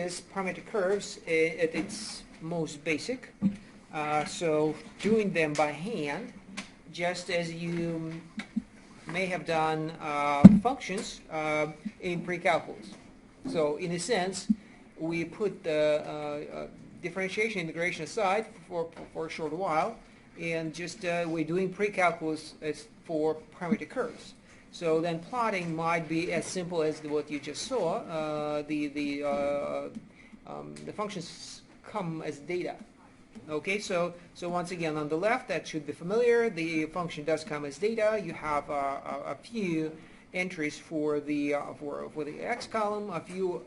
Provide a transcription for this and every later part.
is parametric curves at its most basic. So doing them by hand, just as you may have done functions in pre-calculus. So in a sense, we put the differentiation integration aside for a short while, and just we're doing pre-calculus for parametric curves. So then plotting might be as simple as what you just saw. The functions come as data. Okay, so once again on the left, that should be familiar. The function does come as data. You have a few entries for the x column, a few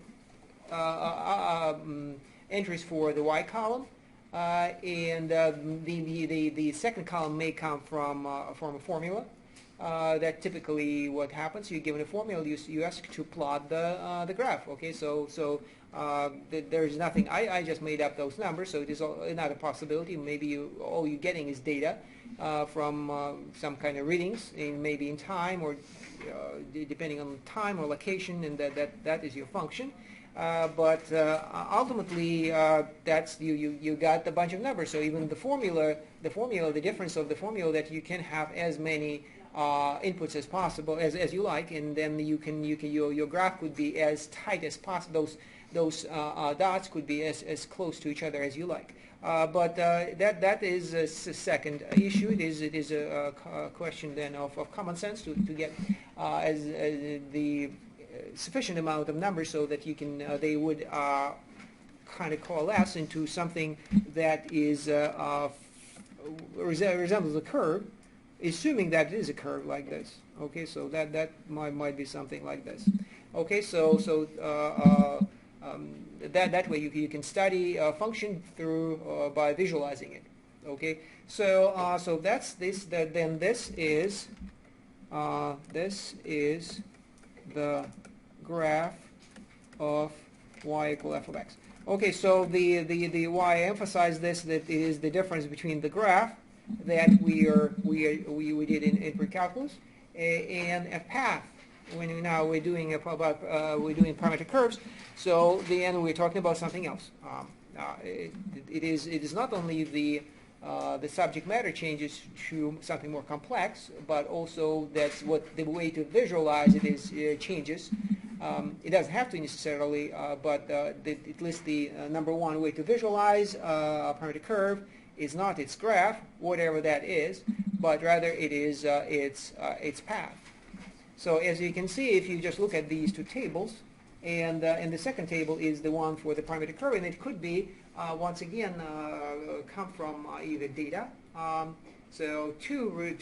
entries for the y column, and the second column may come from a formula. That typically what happens. You're given a formula. You ask to plot the graph. Okay, so there's nothing. I just made up those numbers, so it is not a possibility. Maybe all you're getting is data from some kind of readings, maybe in time or depending on time or location, and that is your function. But ultimately, that's you got a bunch of numbers. So even the difference of the formula, that you can have as many inputs as possible as you like, and then your graph could be as tight as possible. Those dots could be as close to each other as you like. But that is a second issue. It is a question then of common sense to get as the sufficient amount of numbers so that you can they would kind of coalesce into something that is resembles a curve, assuming that it is a curve like this. Okay, so that might be something like this. Okay, so that way you can study a function through by visualizing it. Okay, so that's this. Then this is the graph of y equal f of x. Okay, so the why I emphasize this, that is the difference between the graph that we did in pre-calculus and a path when now we're doing parametric curves. So then we're talking about something else. It is not only the subject matter changes to something more complex, but also that's what the way to visualize it is changes. It doesn't have to necessarily, but at least the number one way to visualize a parametric curve is not its graph, whatever that is, but rather it is its path. So as you can see, if you just look at these two tables, and the second table is the one for the parametric curve, and it could be once again come from either data. So two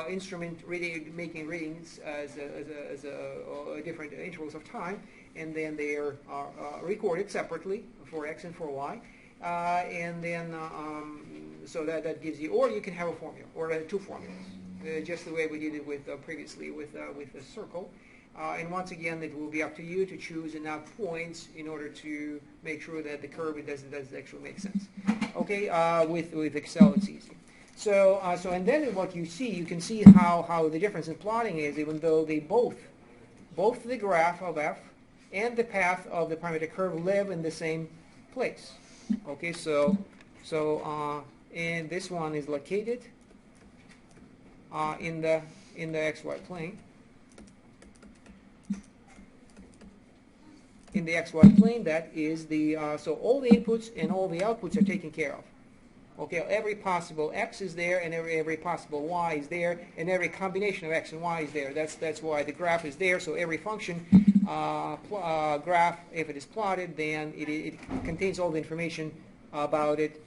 instrument making readings as different intervals of time, and then they are recorded separately for x and for y, and then so that gives you, or you can have a formula or two formulas, just the way we did it with previously with the circle. And once again, it will be up to you to choose enough points in order to make sure that the curve does actually make sense. Okay, with Excel it's easy. So and then what you can see how the difference in plotting is, even though they both the graph of f and the path of the parametric curve live in the same place. Okay, so and this one is located in the xy plane. In the xy plane, that is the so all the inputs and all the outputs are taken care of. Okay, every possible x is there, and every possible y is there, and every combination of x and y is there. That's why the graph is there. So every function graph, if it is plotted, then it contains all the information about it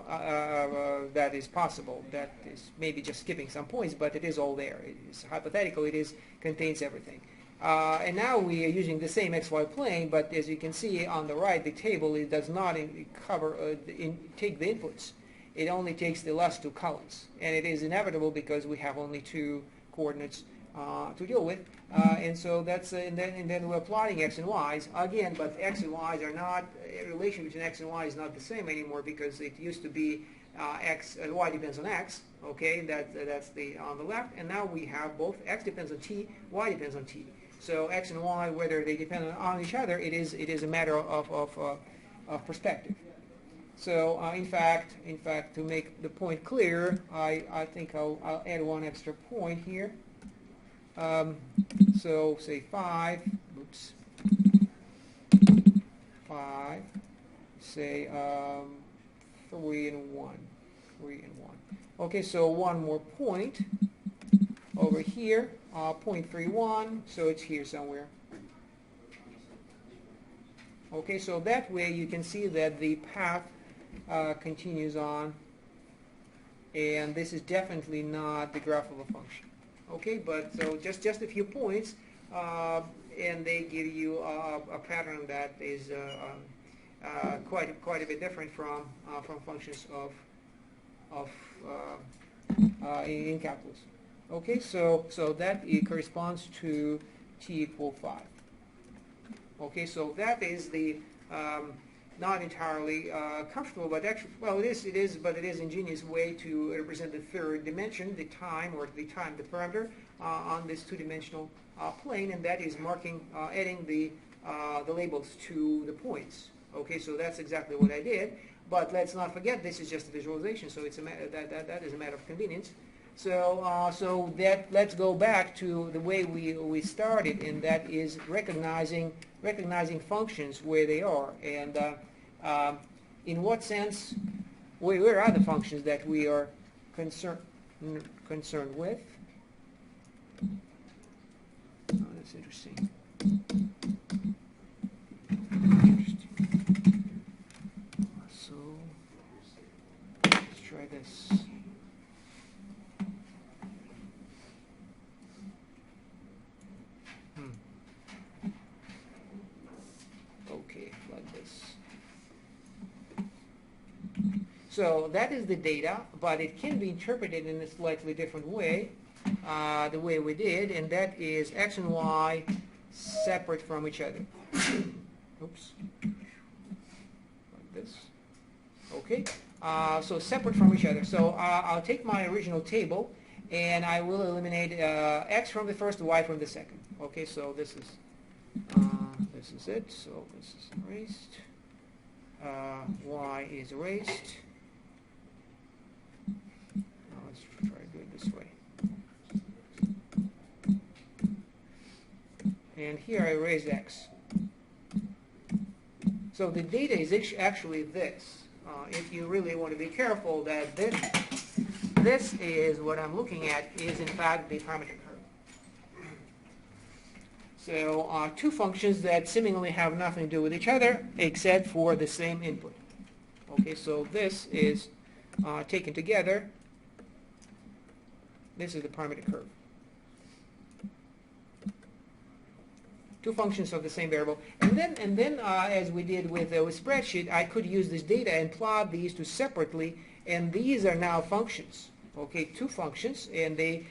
that is possible. That is maybe just skipping some points, but it is all there. It is hypothetical. It contains everything. And now we are using the same xy plane, but as you can see on the right, the table, it does not take the inputs. It only takes the last two columns, and it is inevitable because we have only two coordinates to deal with. And so that's and then we're plotting x and y's again, but x and y's are not, a relation between x and y is not the same anymore, because it used to be y depends on x. Okay, that's the on the left, and now we have both x depends on t, y depends on t. So x and y, whether they depend on each other, it is a matter of perspective. So in fact, to make the point clear, I think I'll add one extra point here. So say 5. Oops. 5. Say 3 and 1. 3 and 1. Okay, so one more point over here, 0.31, so it's here somewhere. Okay, so that way you can see that the path continues on, and this is definitely not the graph of a function. Okay, but so just a few points, and they give you a pattern that is quite a bit different from functions in calculus. Okay, so that corresponds to t equal 5. Okay, so that is the not entirely comfortable, but actually, well, it is ingenious way to represent the third dimension, the time, the parameter on this two-dimensional plane, and that is adding the labels to the points. Okay, so that's exactly what I did. But let's not forget, this is just a visualization, so it's that is a matter of convenience. So let's go back to the way we started, and that is recognizing functions where they are, and in what sense, where are the functions that we are concerned with? Oh, that's interesting. So let's try this. Okay, like this. So that is the data, but it can be interpreted in a slightly different way, the way we did, and that is x and y separate from each other. Oops. Like this. Okay. So separate from each other. So I'll take my original table, and I will eliminate x from the first, y from the second. Okay. So this is it. So this is erased. Y is erased. Now let's try to do it this way. And here I erase x. So the data is actually this. If you really want to be careful, that this is what I'm looking at is in fact the parametric curve. So two functions that seemingly have nothing to do with each other except for the same input. Okay, so this is taken together. This is the parametric curve. Two functions of the same variable, and then as we did with spreadsheet, I could use this data and plot these two separately, and these are now functions. Okay, two functions, and they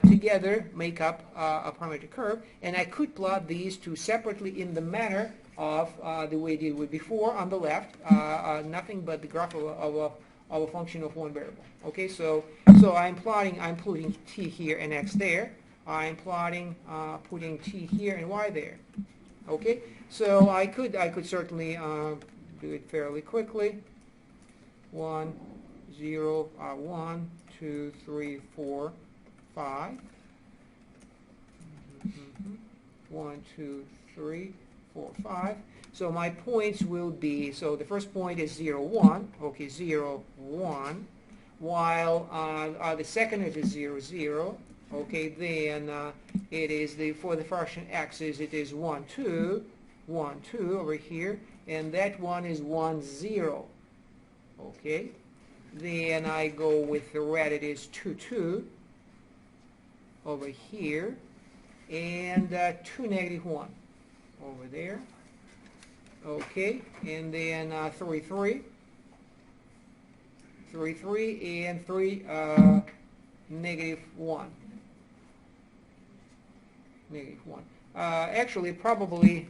together make up a parametric curve, and I could plot these two separately in the manner of the way I did with before on the left, nothing but the graph of a function of one variable. Okay, so I'm putting t here and x there. I'm plotting, putting t here and y there. Okay, so I could certainly do it fairly quickly. 1, 0, 1, 2, 3, 4, 5. 1, 2, 3, 4, 5. So my points will be, so the first point is 0, 1. Okay, 0, 1. While the second is 0, 0. Okay, then it is for the function axis, it is 1, 2, 1, 2 over here, and that one is 1, 0. Okay, then I go with the red, it is 2, 2 over here, and 2, negative 1 over there. Okay, and then 3, 3, 3, 3, and 3, negative 1. Negative 1. Actually, probably,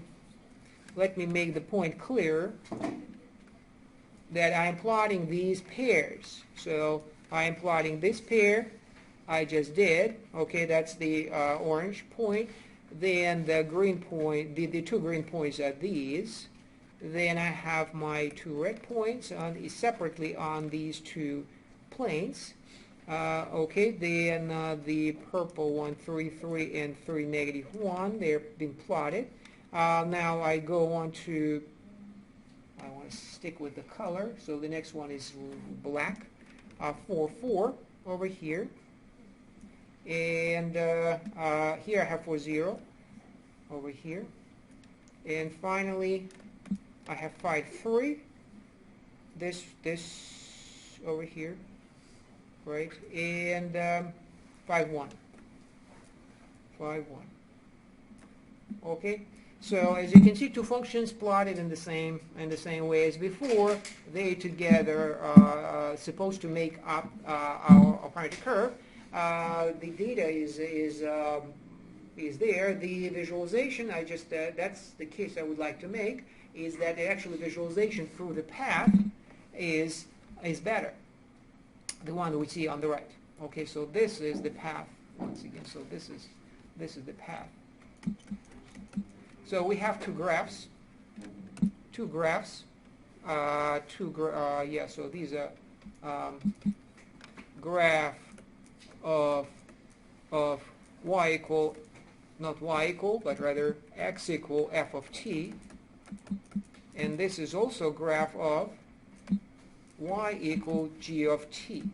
let me make the point clear that I'm plotting these pairs. So I'm plotting this pair I just did. Okay, that's the orange point. then the green point, the two green points are these. Then I have my two red points separately on these two planes. Okay, then the purple one, 3, 3, and 3, -1, they're being plotted. Now I go on to, I want to stick with the color, so the next one is black, 4, 4 over here. And here I have 4, 0 over here. And finally, I have 5, 3, this over here, right? And 5, 1. 5, 1. Okay. So as you can see, two functions plotted in the same way as before. They together are supposed to make up our parametric curve. The data is there. The visualization, that's the case I would like to make, is that the actual visualization through the path is better, the one we see on the right. Okay, so this is the path once again. So this is the path. So we have two graphs. Yeah. So these are graph of y equal, not y equal, but rather x equal f of t, and this is also graph of y equal g of t.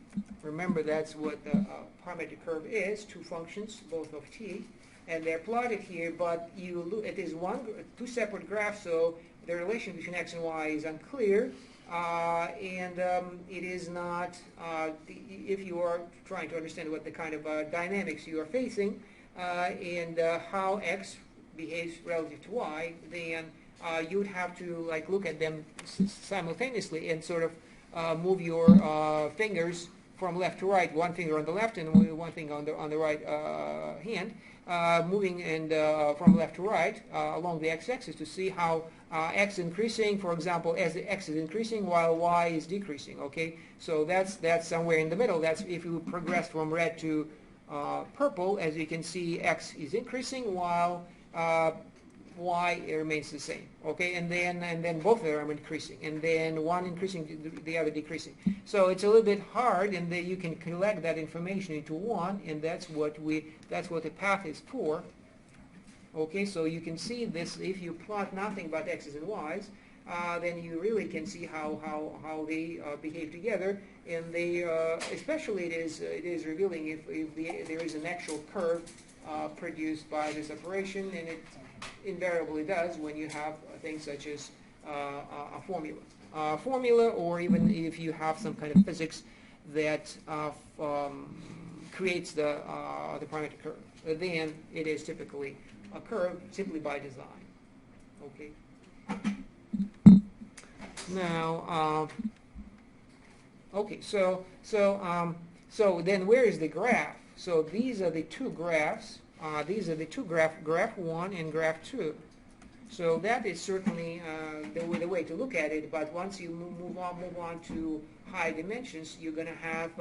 Remember, that's what the parametric curve is: two functions, both of t. And they're plotted here, but it is two separate graphs, so the relation between x and y is unclear, and it is not, if you are trying to understand what the kind of dynamics you are facing, and how x behaves relative to y, then you would have to look at them simultaneously and sort of move your fingers from left to right, one finger on the left and one finger on the right hand. Moving and from left to right along the x-axis to see how x is increasing, for example, as the x is increasing while y is decreasing. Okay, so that's somewhere in the middle. That's if you progress from red to purple. As you can see, x is increasing while y remains the same. Okay, and then both of them are increasing, and then one increasing, the other decreasing. So it's a little bit hard, and then you can collect that information into one, and that's what the path is for. Okay, so you can see this if you plot nothing but x's and y's, then you really can see how they behave together, and they especially it is revealing if there is an actual curve produced by this operation, and it invariably does when you have things such as a formula, or even if you have some kind of physics that creates the parametric curve. Then it is typically a curve simply by design. Okay. Now, okay. So then where is the graph? So these are the two graphs. These are the two graph 1 and graph 2. So that is certainly the way to look at it. But once you move on to high dimensions, you're going to have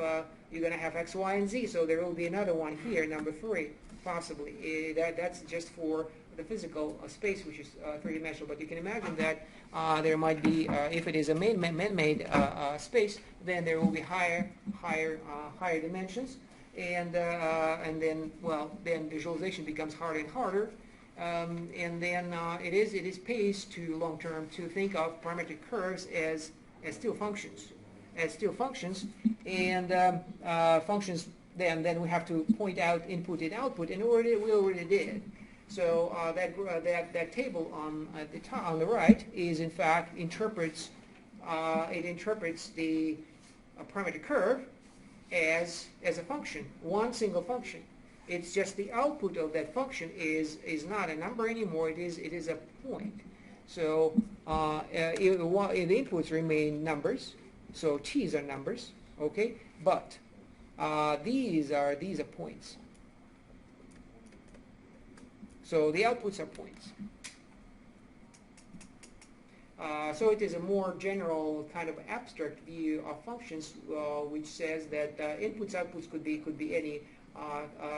x, y, and z. So there will be another one here, number 3, possibly. That's just for the physical space, which is three-dimensional. But you can imagine that there might be, if it is a man-made space, then there will be higher dimensions. And then visualization becomes harder and harder, and then it is pays to long term to think of parametric curves as still functions, and functions. Then we have to point out input and output, and we already did. So that table on the right is in fact interprets the parametric curve as a function, one single function. It's just the output of that function is not a number anymore. It is a point. So the inputs remain numbers. So t's are numbers. Okay, but these are points. So the outputs are points. So it is a more general kind of abstract view of functions, which says that inputs, outputs could be any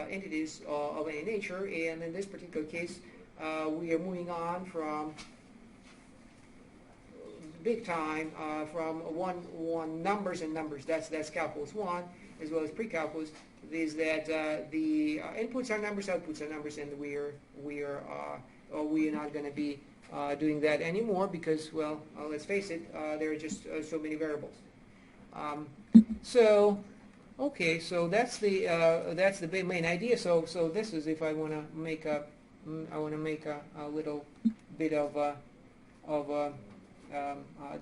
entities of any nature, and in this particular case, we are moving on from big time from one numbers and numbers. That's calculus 1 as well as pre-calculus. Is that the inputs are numbers, outputs are numbers, and we are not going to be doing that anymore because, well, let's face it, there are just so many variables. Okay, so that's the big main idea. So this is, if I want to make a little bit of a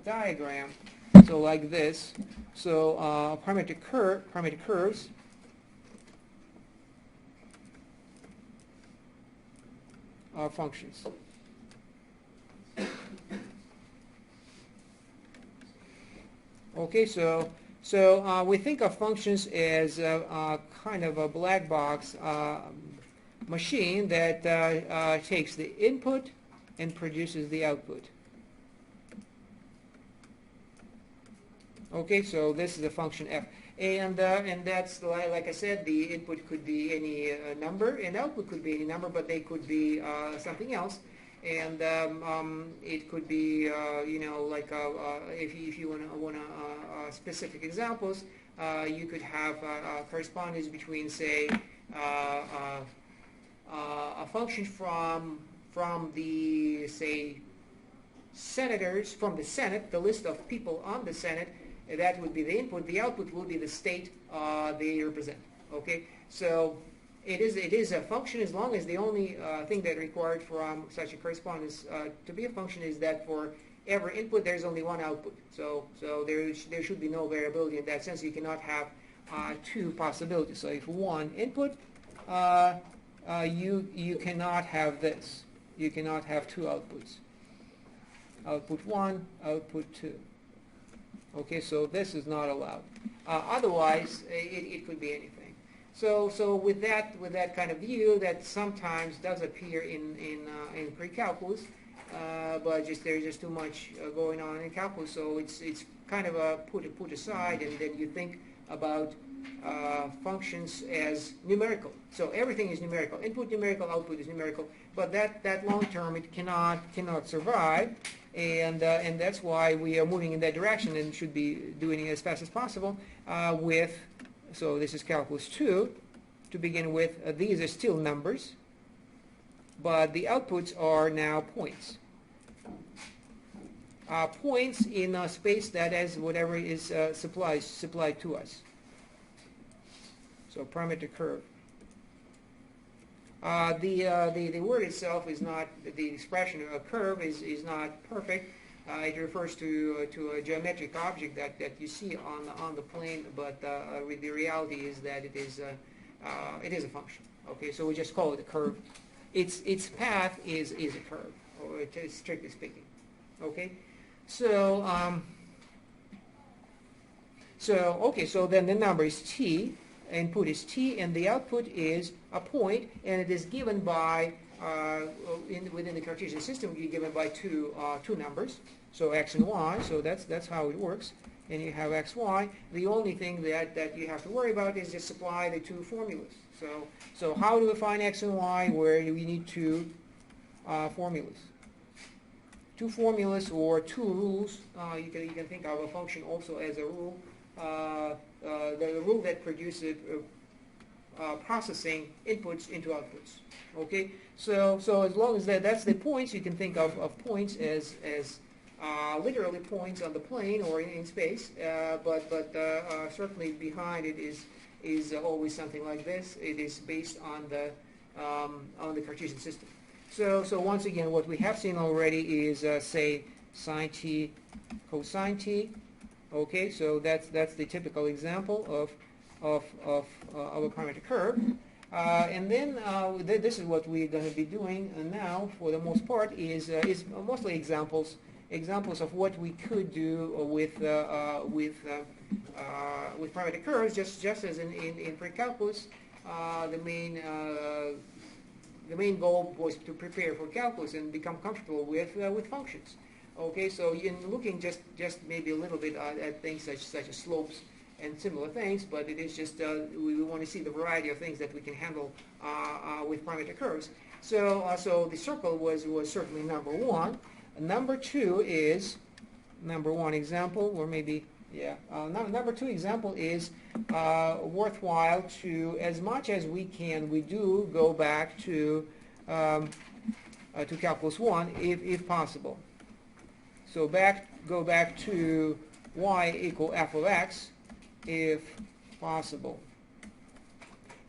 diagram. So like this. So parametric curves are functions. Okay, so we think of functions as kind of a black box machine that takes the input and produces the output. Okay, so this is a function f, and that's, like I said, the input could be any number, and output could be any number, but they could be something else, and it could be like if you want specific examples, you could have correspondence between, say, a function from the, say, senators, from the Senate, the list of people on the Senate. That would be the input. The output will be the state they represent. Okay, so it is a function as long as the only thing that required from such a correspondence to be a function is that for every input there's only one output. So there should be no variability in that sense. You cannot have two possibilities. So if one input, you cannot have this. You cannot have two outputs. Output 1, output 2. Okay, so this is not allowed. Otherwise, it could be anything. So with that kind of view, that sometimes does appear in pre-calculus, but there's just too much going on in calculus. So it's kind of a put aside, and then you think about functions as numerical. So everything is numerical. Input numerical, output is numerical. But that long term it cannot survive. And that's why we are moving in that direction and should be doing it as fast as possible so this is calculus 2 to begin with. These are still numbers, but the outputs are now points. Points in a space that is whatever is supplied to us. So parametric curve. The word itself is not, the expression of a curve is not perfect. It refers to a geometric object that you see on the plane, but the reality is that it is a function. Okay, so we just call it a curve. Its path is a curve, or strictly speaking. Okay, so so then the number is t. Input is t, and the output is a point, and it is given by within the Cartesian system, you're given by two numbers, so x and y. So that's how it works. And you have x, y. The only thing that you have to worry about is just supply the two formulas. So how do we find x and y? Where we need two formulas. Two formulas or two rules. You can think of a function also as a rule. The rule that produces processing inputs into outputs. Okay, so as long as that's the points, you can think of points as literally points on the plane or in space. But certainly behind it is always something like this. It is based on the Cartesian system. So once again, what we have seen already is say sine t, cosine t. Okay, so that's the typical example of a parametric curve, and then this is what we're going to be doing now for the most part is mostly examples of what we could do with parametric curves, just as in pre-calculus. The main goal was to prepare for calculus and become comfortable with functions. Okay, so in looking just maybe a little bit at things such as slopes and similar things, but it is just we want to see the variety of things that we can handle with parametric curves. So the circle was certainly number one. Number two is number one example, or maybe number two example is worthwhile to, as much as we can, we do go back to calculus 1 if possible. So go back to y equal f of x if possible.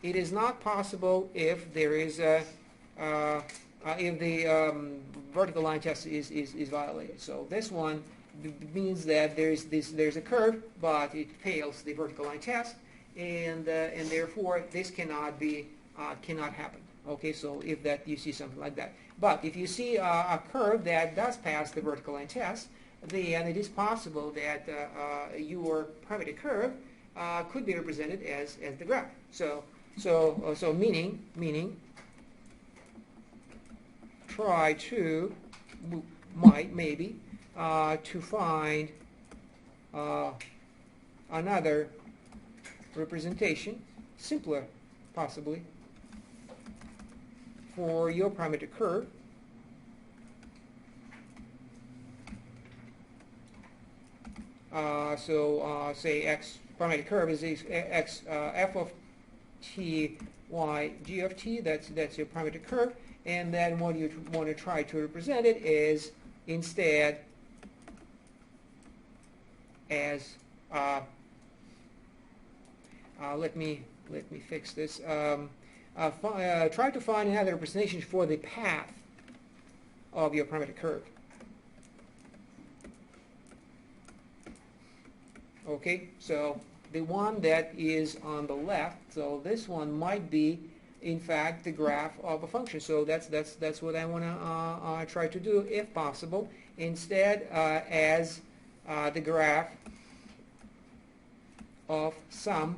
It is not possible if there is a if the vertical line test is violated. So this one means that there's a curve, but it fails the vertical line test, and therefore this cannot happen. Okay, so if that you see something like that. But if you see a curve that does pass the vertical line test, then it is possible that your parametric curve could be represented as the graph. So meaning try to maybe to find another representation, simpler possibly, for your parametric curve. Say x parametric curve is x f of t y g of t. That's your parametric curve, and then what you want to try to represent it is instead as let me fix this. Try to find another representation for the path of your parametric curve. Okay, so the one that is on the left, so this one might be in fact the graph of a function. So that's what I want to try to do if possible, instead as the graph of some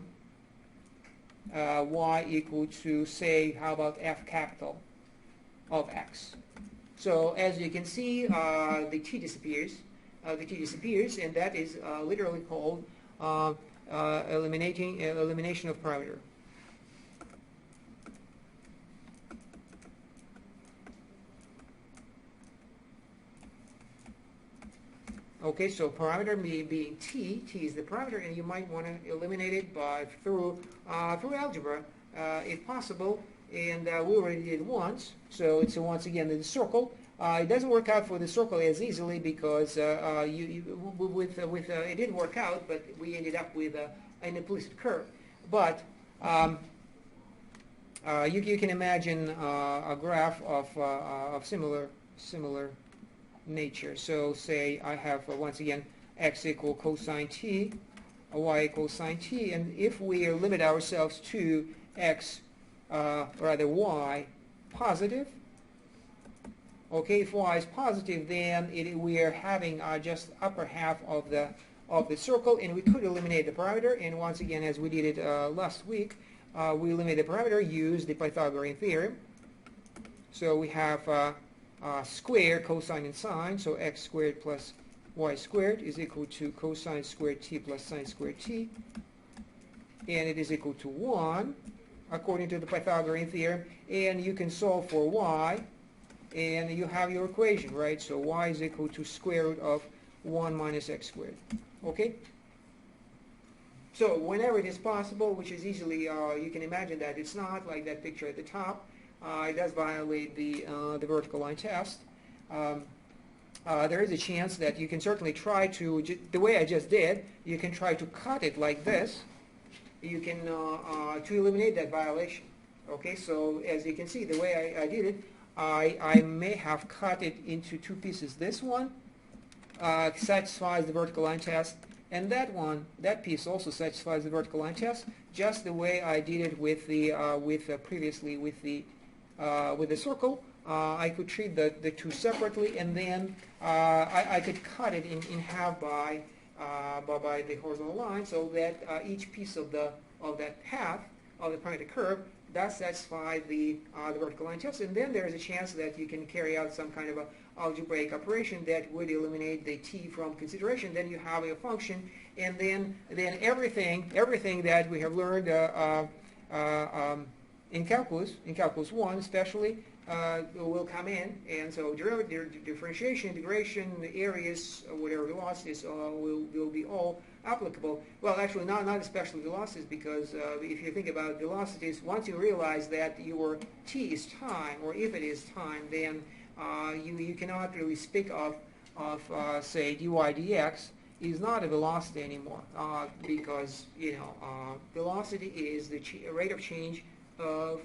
y equal to, say, how about f capital of x. So as you can see, the t disappears. And that is literally called elimination of parameter. Okay, so parameter being t is the parameter, and you might want to eliminate it through algebra, if possible. And we already did once, so it's once again the circle. It doesn't work out for the circle as easily because it didn't work out, but we ended up with an implicit curve. But you can imagine a graph of similar nature. So say I have once again x equal cosine t, y equals sine t, and if we limit ourselves to x, rather y positive. Okay, if y is positive, then we are having just upper half of the circle, and we could eliminate the parameter. And once again, as we did it last week, we eliminate the parameter, use the Pythagorean Theorem. So we have square cosine and sine, so x squared plus y squared is equal to cosine squared t plus sine squared t, and it is equal to 1 according to the Pythagorean Theorem. And you can solve for y, and you have your equation, right? So y is equal to square root of 1 minus x squared. Okay? So whenever it is possible, which is easily, you can imagine that it's not like that picture at the top, it does violate the vertical line test. There is a chance that you can certainly try to, the way I just did, you can try to cut it like this. You can, to eliminate that violation. Okay, so as you can see, the way I did it, I may have cut it into two pieces. This one satisfies the vertical line test, and that piece also satisfies the vertical line test, just the way I did it with the previously with the circle. I could treat the two separately, and then I could cut it in half by the horizontal line, so that each piece of that half of the parametric curve does satisfy the vertical line test. And then there is a chance that you can carry out some kind of algebraic operation that would eliminate the t from consideration. Then you have a function, and then everything that we have learned in calculus 1 especially, will come in, and so differentiation, integration, areas, whatever velocities will be all applicable. Well, actually not especially velocities, because if you think about velocities, once you realize that your t is time, or if it is time, then you cannot really speak of say dy dx is not a velocity anymore, because velocity is the rate of change of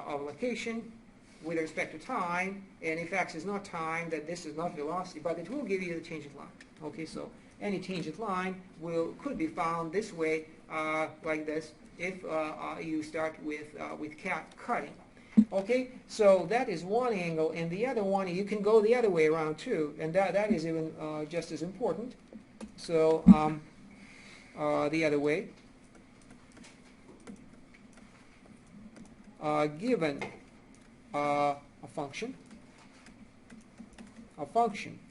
location with respect to time, and if x is not time, then this is not velocity, but it will give you the tangent line. Okay, so any tangent line could be found this way, like this, if you start with cutting. Okay, so that is one angle, and the other one, you can go the other way around too, and that is even just as important. So the other way, given a function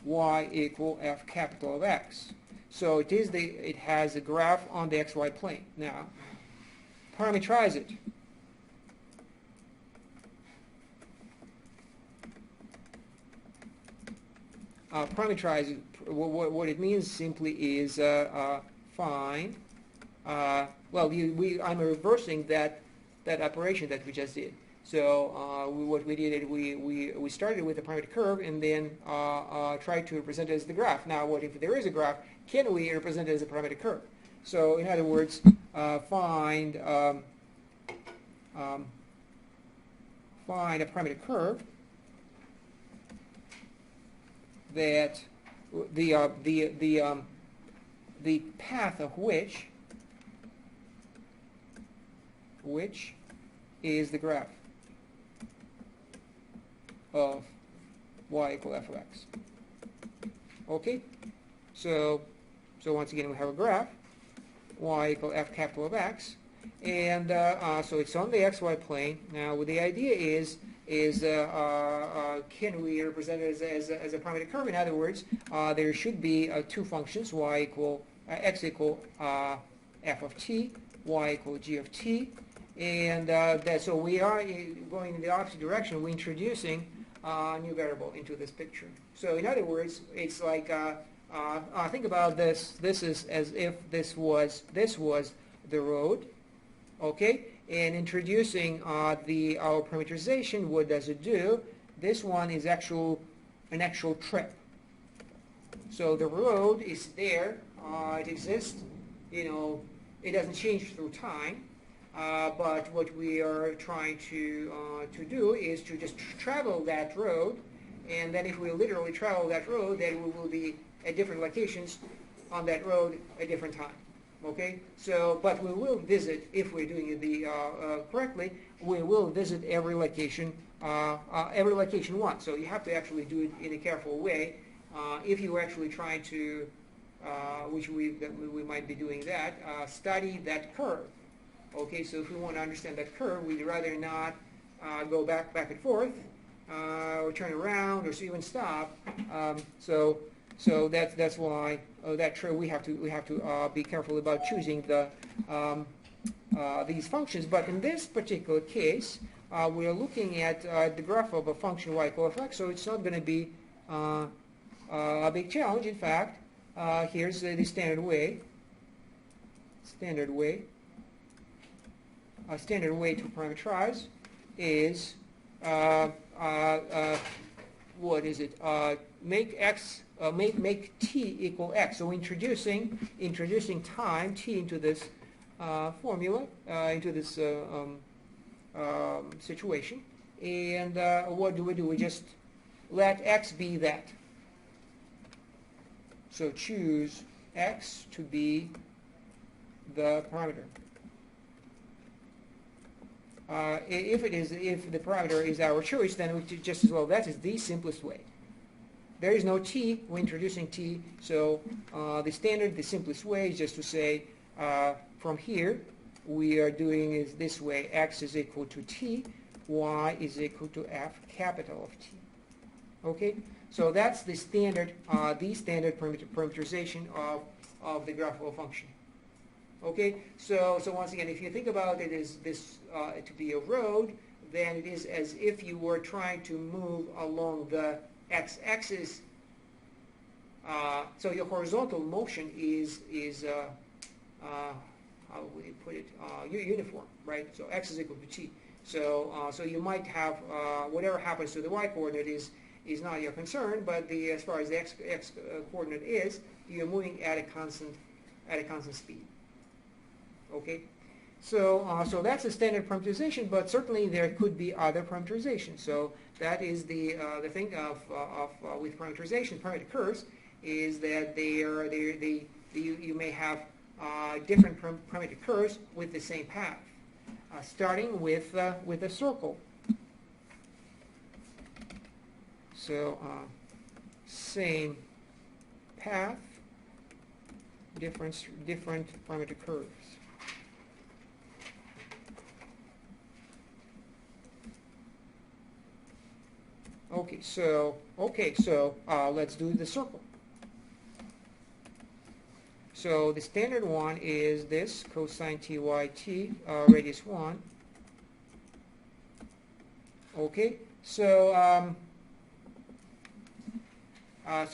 y equal f capital of x. So it has a graph on the xy plane. Now, parametrize it. Parametrize it. What it means simply is find. I'm reversing that operation that we just did. So what we did is we started with a parametric curve, and then tried to represent it as the graph. Now, what if there is a graph? Can we represent it as a parametric curve? So in other words, find a parametric curve that the path of which is the graph of y equal f of x. Okay, so once again we have a graph y equal f capital of x, and so it's on the xy plane. Now, the idea is can we represent it as a parametric curve? In other words, there should be two functions, x equal f of t, y equal g of t, and so we are going in the opposite direction. We're introducing a new variable into this picture. So in other words, it's like think about this. This is as if this was the road, okay? And introducing our parameterization, what does it do? This one is an actual trip. So the road is there, it exists, it doesn't change through time, but what we are trying to do is to just travel that road, and then if we literally travel that road, then we will be at different locations on that road at different time. Okay, so but we will visit, if we're doing it correctly, we will visit every location once. So you have to actually do it in a careful way. If you actually try to, which we might be doing that, study that curve. Okay, so if we want to understand that curve, we'd rather not go back and forth, or turn around, or even stop. So that's why we have to be careful about choosing these functions. But in this particular case, we are looking at the graph of a function y equal f of x, so it's not going to be a big challenge. In fact, here's the standard way. A standard way to parameterize is what is it? Make t equal x. So introducing time t into this formula, into this situation, and what do? We just let x be that. So choose x to be the parameter. If the parameter is our choice, then we just as well. That is the simplest way. There is no t. We're introducing t. So the simplest way is just to say from here we are doing is this way. X is equal to t. Y is equal to f capital of t. Okay. So that's the standard parameterization of the graph of a function. Okay, so once again, if you think about it as this to be a road, then it is as if you were trying to move along the x-axis. So your horizontal motion is how would you put it? Uniform, right? So x is equal to t. So you might have whatever happens to the y coordinate is not your concern, but as far as the x coordinate is, you're moving at a constant speed. Okay, so that's a standard parameterization, but certainly there could be other parameterizations. So that is the thing with parameterization, parameter curves, is that you may have different parameter curves with the same path, starting with a circle. So same path, different parameter curves. Okay, so let's do the circle. So the standard one is this cosine tyt, radius 1. Okay, so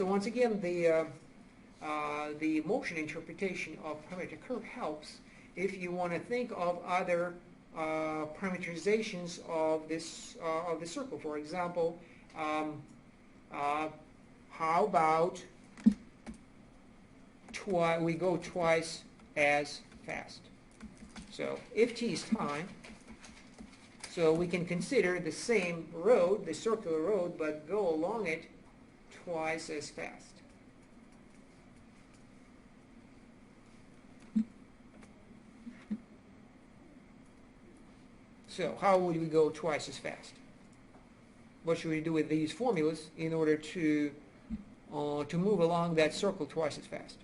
once again, the motion interpretation of parameter curve helps if you want to think of other parameterizations of this of the circle. For example, how about we go twice as fast? So if t is time, so we can consider the same road, the circular road, but go along it twice as fast. So how would we go twice as fast? What should we do with these formulas in order to move along that circle twice as fast?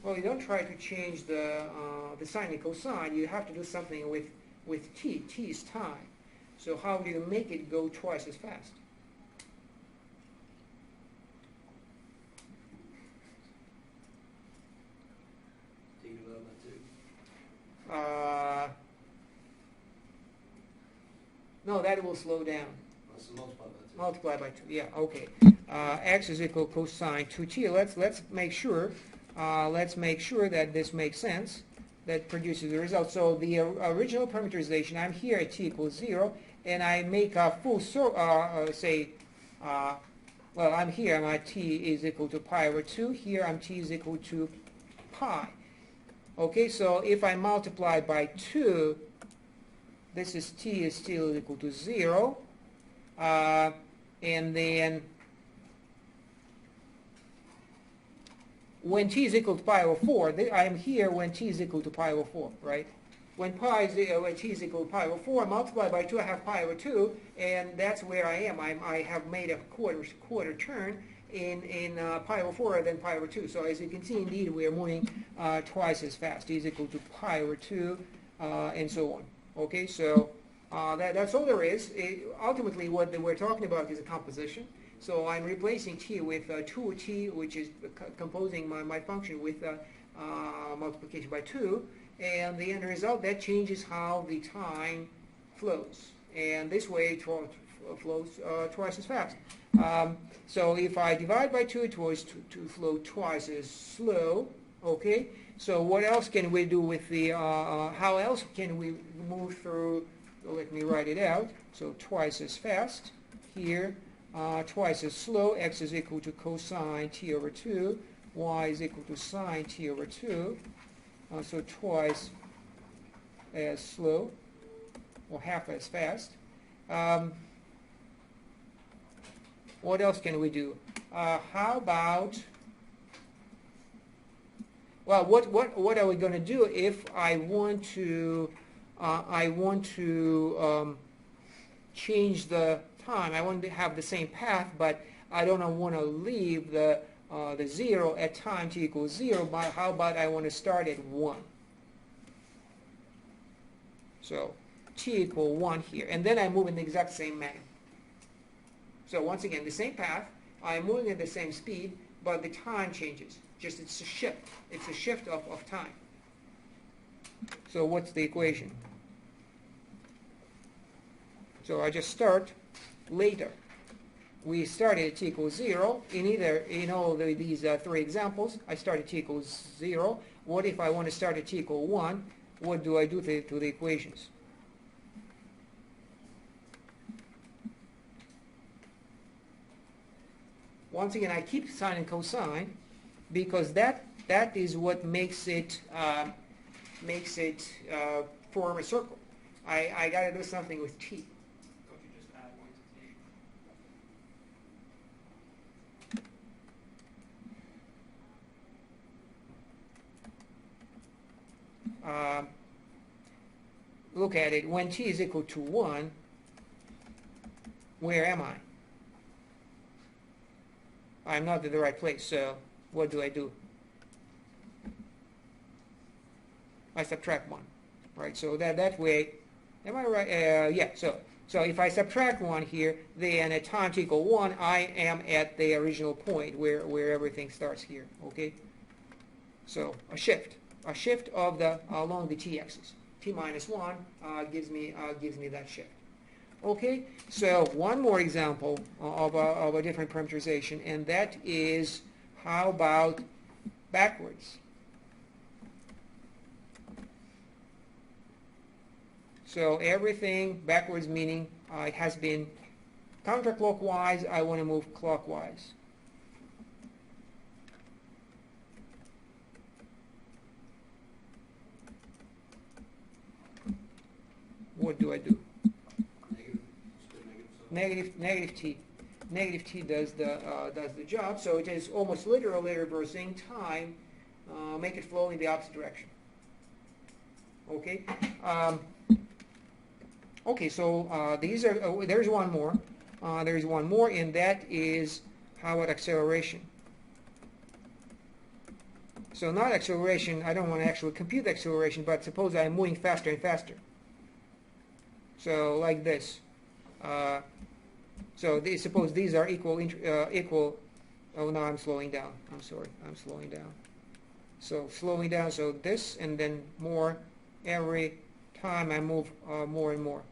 Well, you don't try to change the sine and cosine. You have to do something with t. T is time. So how do you make it go twice as fast? T divided by 2. No, that will slow down. That's multiplied by 2. Multiply by 2. Yeah, okay. X is equal to cosine 2t. Let's make sure. Let's make sure that this makes sense. That produces the result. So the original parameterization, I'm here at t equals 0, and I make a full well, I'm here. My t is equal to pi over 2. Here, I'm t is equal to pi. Okay, so if I multiply by 2, this is t is still equal to 0, and then when t is equal to pi over 4, I am here when t is equal to pi over 4, right? When t is equal to pi over 4, multiply by 2, I have pi over 2, and that's where I am. I have made a quarter turn in pi over 4 and then pi over 2. So as you can see, indeed, we are moving twice as fast. T is equal to pi over 2, and so on. Okay, so that's all there is. Ultimately, what we're talking about is a composition. So I'm replacing t with 2t, which is composing my function with multiplication by 2. And the end result, that changes how the time flows. And this way it flows twice as fast. So if I divide by 2, it was to flow twice as slow. Okay, so what else can we do with the, how else can we move through, let me write it out. So twice as fast here. Twice as slow. X is equal to cosine t over 2. Y is equal to sine t over 2. So twice as slow, or half as fast. What else can we do? How about, well, what are we going to do if I want to change the time. I want to have the same path, but I don't want to leave the 0 at time t equals 0, but how about I want to start at 1? So t equal 1 here, and then I move in the exact same manner. So once again, the same path, I'm moving at the same speed, but the time changes. Just it's a shift. It's a shift of time. So what's the equation? So I just start later. We started at t equals 0. In all these 3 examples, I started t equals 0. What if I want to start at t equal 1? What do I do to the equations? Once again, I keep sine and cosine because that is what makes it form a circle. I got to do something with t. Don't you just add 1 to t? Look at it. When t is equal to 1, where am I? I'm not in the right place, so what do? I subtract 1, right? So that way, am I right? Yeah, so if I subtract 1 here, then at time t equal 1, I am at the original point where everything starts here, okay? So a shift of along the t-axis. T minus 1 gives me that shift. Okay, so one more example of a different parameterization, and that is, how about backwards? So everything backwards, meaning it has been counterclockwise, I want to move clockwise. What do? Negative t. Negative t does the job. So it is almost literally reversing time. Make it flow in the opposite direction. Okay. Okay. So these are. There's one more. There's one more, and that is, how about acceleration? So not acceleration. I don't want to actually compute acceleration, but suppose I'm moving faster and faster. So like this. So suppose these are equal. Oh no, I'm slowing down. I'm sorry, I'm slowing down. So slowing down. So this, and then more every time I move more and more.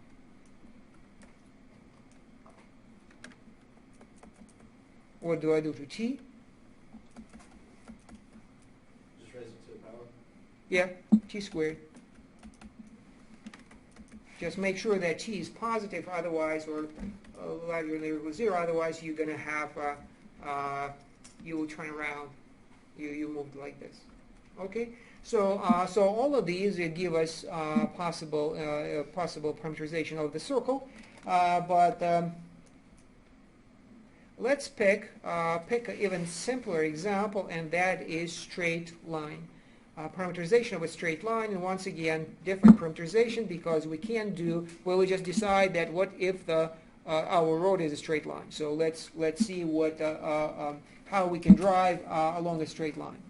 What do I do to t? Just raise it to the power? Yeah, t squared. Just make sure that t is positive, otherwise, or larger than or equal to 0, otherwise you're going to have, you will turn around, you move like this. Okay? So all of these give us possible parameterization of the circle, but let's pick an even simpler example, and that is straight line. Parameterization of a straight line, and once again, different parameterization, because we can't do, well, we just decide that what if our road is a straight line. So let's see how we can drive along a straight line.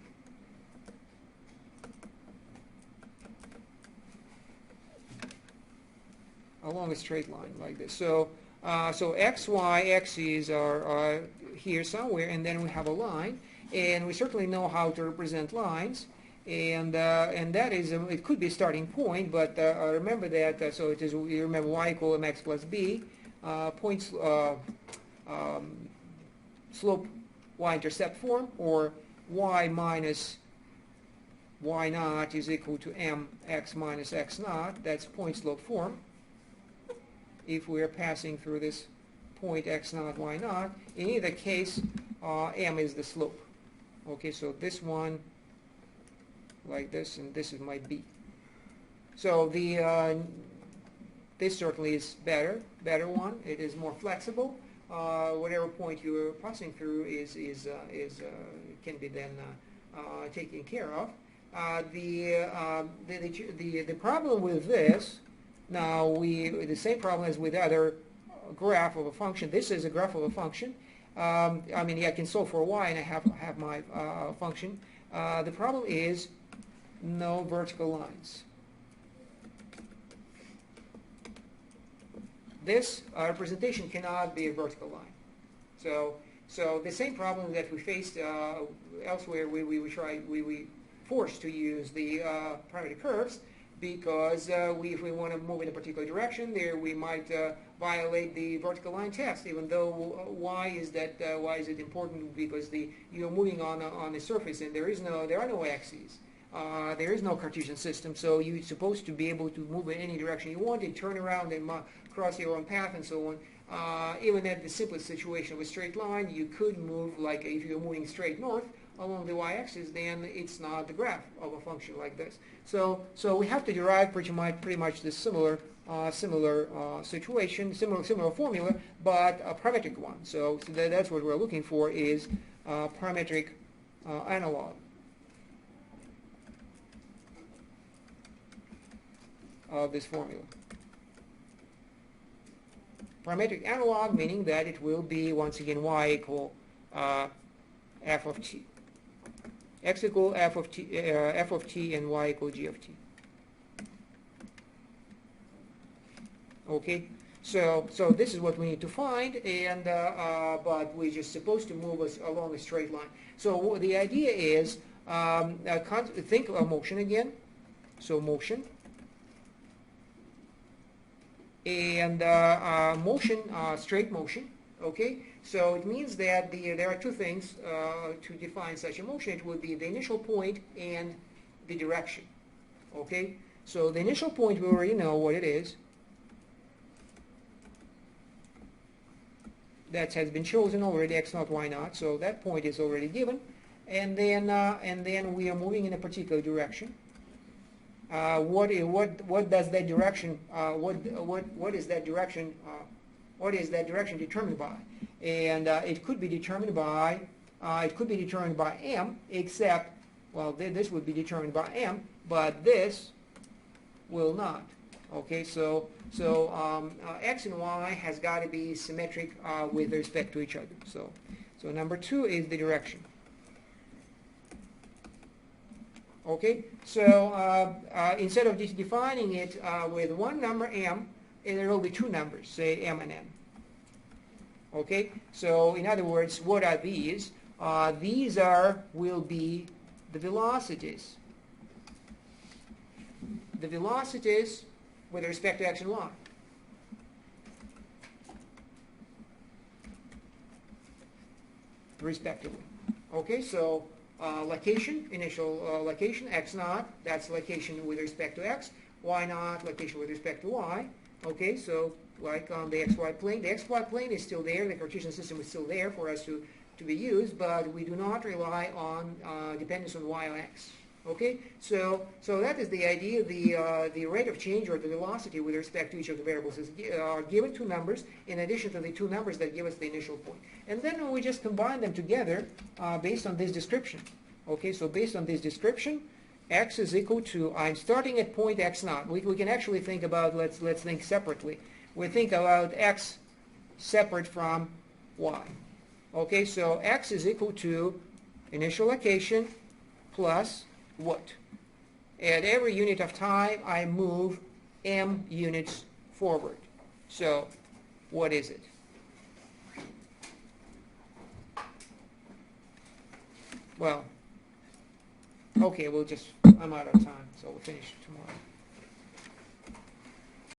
Along a straight line like this. So x, y axes are here somewhere, and then we have a line, and we certainly know how to represent lines. And that is, it could be a starting point, but remember that, so it is, you remember y equal mx plus b, slope y-intercept form, or y minus y naught is equal to mx minus x naught. That's point slope form. If we are passing through this point x naught, y naught, in either case, m is the slope. Okay, so this one like this, and this is my b. So this certainly is better one. It is more flexible. Whatever point you are passing through can be then taken care of. The problem with this, now the same problem as with other graph of a function. This is a graph of a function. I mean, I can solve for y and I have my function. The problem is no vertical lines. This representation cannot be a vertical line. So the same problem that we faced elsewhere, we forced to use the parametric curves, because if we want to move in a particular direction, there we might violate the vertical line test. Even though why is it important? Because you're moving on a surface and there are no axes. There is no Cartesian system, so you're supposed to be able to move in any direction you want and turn around and cross your own path and so on. Even at the simplest situation of a straight line, you could move, like if you're moving straight north along the y-axis, then it's not the graph of a function like this. So we have to derive pretty much this similar situation, similar formula, but a parametric one. So that's what we're looking for, is parametric analog of this formula. Parametric analog meaning that it will be, once again, y equal f of t. X equal f of t and y equal g of t. Okay, so this is what we need to find, and but we're just supposed to move us along a straight line. So the idea is, think of motion again. So motion. And motion, straight motion, okay? So it means that there are two things to define such a motion. It would be the initial point and the direction, okay? So the initial point, we already know what it is. That has been chosen already, x naught, y naught, so that point is already given. And then we are moving in a particular direction. What does that direction? What is that direction? What is that direction determined by? And it could be determined by m, except, well, this would be determined by m, but this will not. Okay, so x and y has got to be symmetric with respect to each other. So number 2 is the direction. Okay, so instead of just defining it with one number m, there will be two numbers, say m and n. Okay, so in other words, what are these? These will be the velocities. The velocities with respect to x and y. Respectively. Okay, so location, initial location, x naught, that's location with respect to x, y naught, location with respect to y. Okay, so like on the xy plane, the xy plane is still there, the Cartesian system is still there for us to be used, but we do not rely on dependence on y on x. Okay, so that is the idea. The rate of change, or the velocity with respect to each of the variables, are given two numbers in addition to the two numbers that give us the initial point. And then we just combine them together based on this description. Okay, so based on this description, x is equal to, I'm starting at point x naught. We can actually think about, let's think separately. We think about x separate from y. Okay, so x is equal to initial location plus what? At every unit of time, I move m units forward. So what is it? Well, okay, I'm out of time, so we'll finish tomorrow.